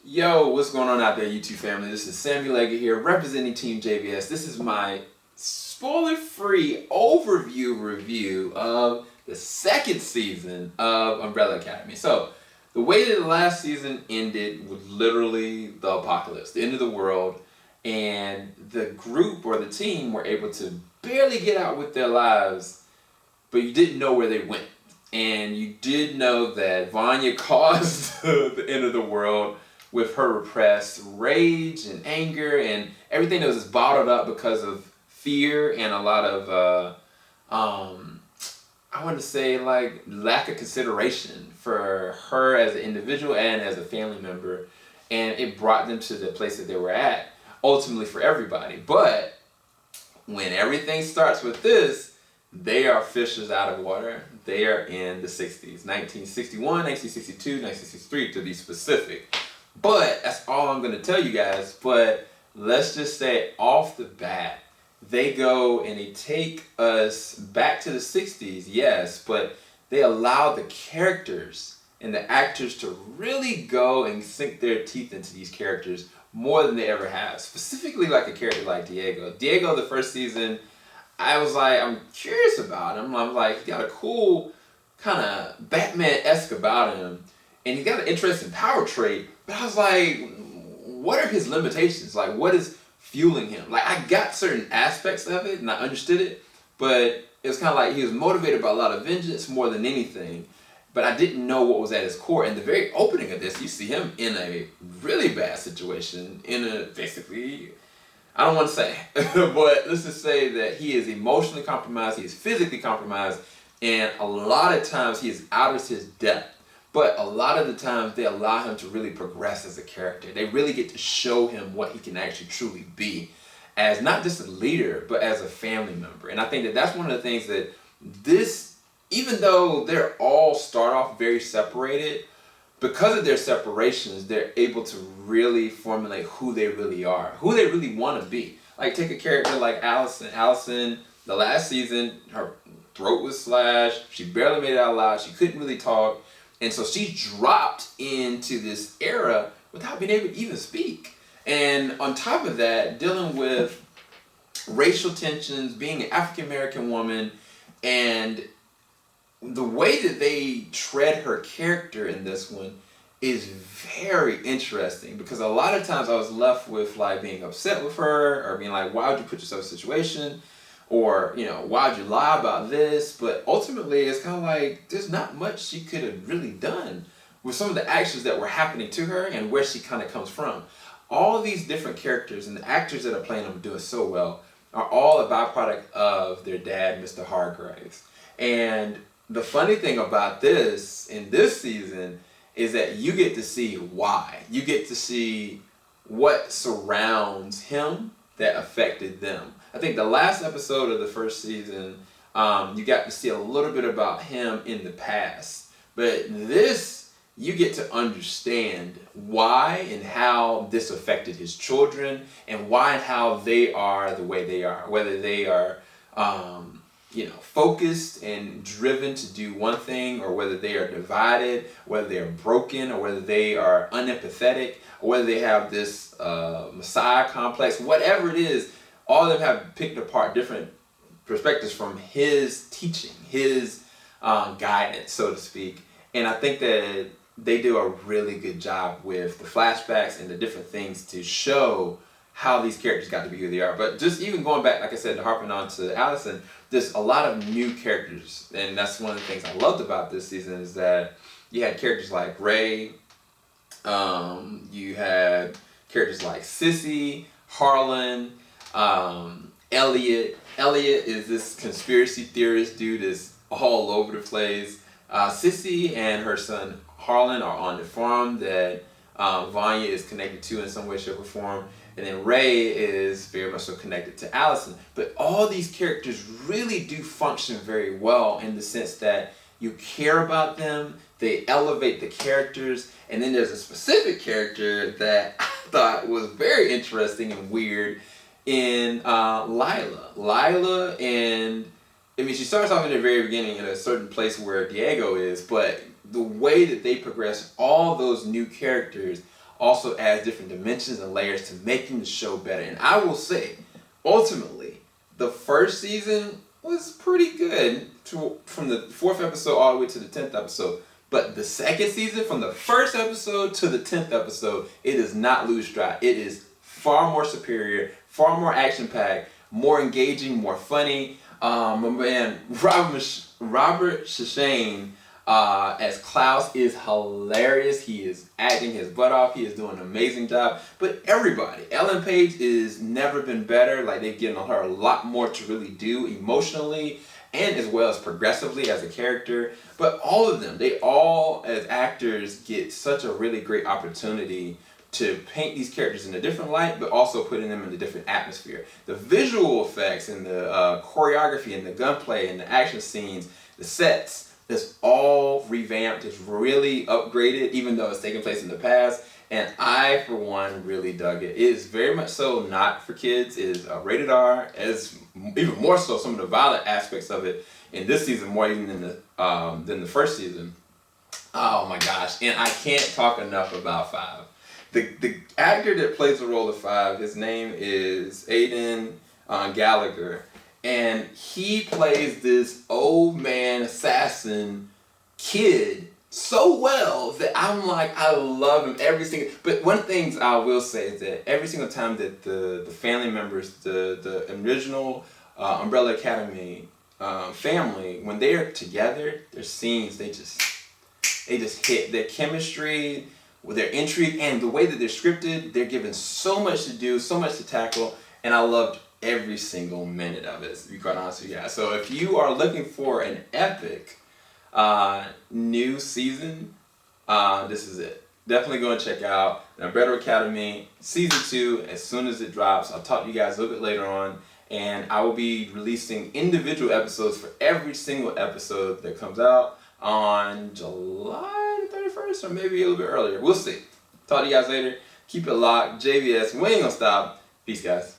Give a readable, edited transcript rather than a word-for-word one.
Yo, what's going on out there, YouTube family? This is Samuel Leggett here, representing Team JBS. This is my spoiler-free overview review of the second season of Umbrella Academy. So, the way that the last season ended was literally the apocalypse, the end of the world, and the group or the team were able to barely get out with their lives, but you didn't know where they went. And you did know that Vanya caused the end of the world with her repressed rage and anger and everything that was just bottled up because of fear and a lot of, I want to say, like, lack of consideration for her as an individual and as a family member. And it brought them to the place that they were at, ultimately for everybody. But when everything starts with this, they are fishes out of water. They are in the 60s, 1961, 1962, 1963 to be specific. But that's all I'm going to tell you guys. But let's just say off the bat, they go and they take us back to the 60s, yes, but they allow the characters and the actors to really go and sink their teeth into these characters more than they ever have. Specifically like a character like Diego. Diego, the first season, I was like, I'm curious about him. I'm like, he got a cool kind of Batman-esque about him. And he's got an interesting power trait. But I was like, what are his limitations? Like, what is fueling him? Like, I got certain aspects of it and I understood it. But it was kind of like he was motivated by a lot of vengeance more than anything. But I didn't know what was at his core. And the very opening of this, you see him in a really bad situation. In a, basically, I don't want to say, but let's just say that he is emotionally compromised, he is physically compromised, and a lot of times he is out of his depth. But a lot of the times they allow him to really progress as a character. They really get to show him what he can actually truly be as not just a leader, but as a family member. And I think that that's one of the things that this, even though they're all start off very separated, because of their separations, they're able to really formulate who they really are, who they really want to be. Like, take a character like Allison. Allison, the last season, her throat was slashed. She barely made it out loud. She couldn't really talk. And so she dropped into this era without being able to even speak. And on top of that, dealing with racial tensions, being an African-American woman, and the way that they tread her character in this one is very interesting, because a lot of times I was left with like being upset with her or being like, why would you put yourself in a situation? Or, you know, why'd you lie about this? But ultimately, it's kind of like there's not much she could have really done with some of the actions that were happening to her and where she kind of comes from. All these different characters and the actors that are playing them doing so well are all a byproduct of their dad, Mr. Hargraves. And the funny thing about this, in this season, is that you get to see why. You get to see what surrounds him that affected them. I think the last episode of the first season, you got to see a little bit about him in the past. But this, you get to understand why and how this affected his children, and why and how they are the way they are. Whether they are, focused and driven to do one thing, or whether they are divided, whether they are broken, or whether they are unempathetic, or whether they have this Messiah complex, whatever it is, all of them have picked apart different perspectives from his teaching, his guidance, so to speak. And I think that they do a really good job with the flashbacks and the different things to show how these characters got to be who they are. But just even going back, like I said, harping on to Allison, there's a lot of new characters. And that's one of the things I loved about this season, is that you had characters like Ray, you had characters like Sissy, Harlan, Elliot. Elliot is this conspiracy theorist dude that's all over the place. Sissy and her son Harlan are on the farm that Vanya is connected to in some way, shape, or form. And then Ray is very much so connected to Allison. But all these characters really do function very well, in the sense that you care about them, they elevate the characters. And then there's a specific character that I thought was very interesting and weird in Lila. Lila, and I mean, she starts off in the very beginning in a certain place where Diego is, but the way that they progress all those new characters also adds different dimensions and layers to making the show better. And I will say, ultimately, the first season was pretty good from the 4th episode all the way to the 10th episode. But the second season, from the 1st episode to the 10th episode, it does not lose stride. It is far more superior, far more action-packed, more engaging, more funny. My man, Robert Shashane as Klaus is hilarious. He is acting his butt off. He is doing an amazing job. But everybody, Ellen Page is never been better. Like, they've given her a lot more to really do emotionally and as well as progressively as a character. But all of them, they all as actors get such a really great opportunity to paint these characters in a different light, but also putting them in a different atmosphere. The visual effects and the choreography and the gunplay and the action scenes, the sets, it's all revamped. It's really upgraded, even though it's taking place in the past. And I, for one, really dug it. It is very much so not for kids. It is rated R. As even more so, some of the violent aspects of it in this season, more even than the first season. Oh my gosh! And I can't talk enough about Five. The actor that plays the role of Five, his name is Aidan Gallagher, and he plays this old man assassin kid so well that I'm like, I love him every single. But one thing I will say is that every single time that the family members, the original Umbrella Academy family, when they are together, their scenes they just hit. Their chemistry, with their intrigue, and the way that they're scripted, they're given so much to do, so much to tackle, and I loved every single minute of it, to be quite honest with you guys. So if you are looking for an epic new season, this is it. Definitely go and check out the Umbrella Academy Season 2 as soon as it drops. I'll talk to you guys a little bit later on, and I will be releasing individual episodes for every single episode that comes out on July the 31st or maybe a little bit earlier. We'll see. Talk to you guys later. Keep it locked. JVS, we ain't gonna stop. Peace, guys.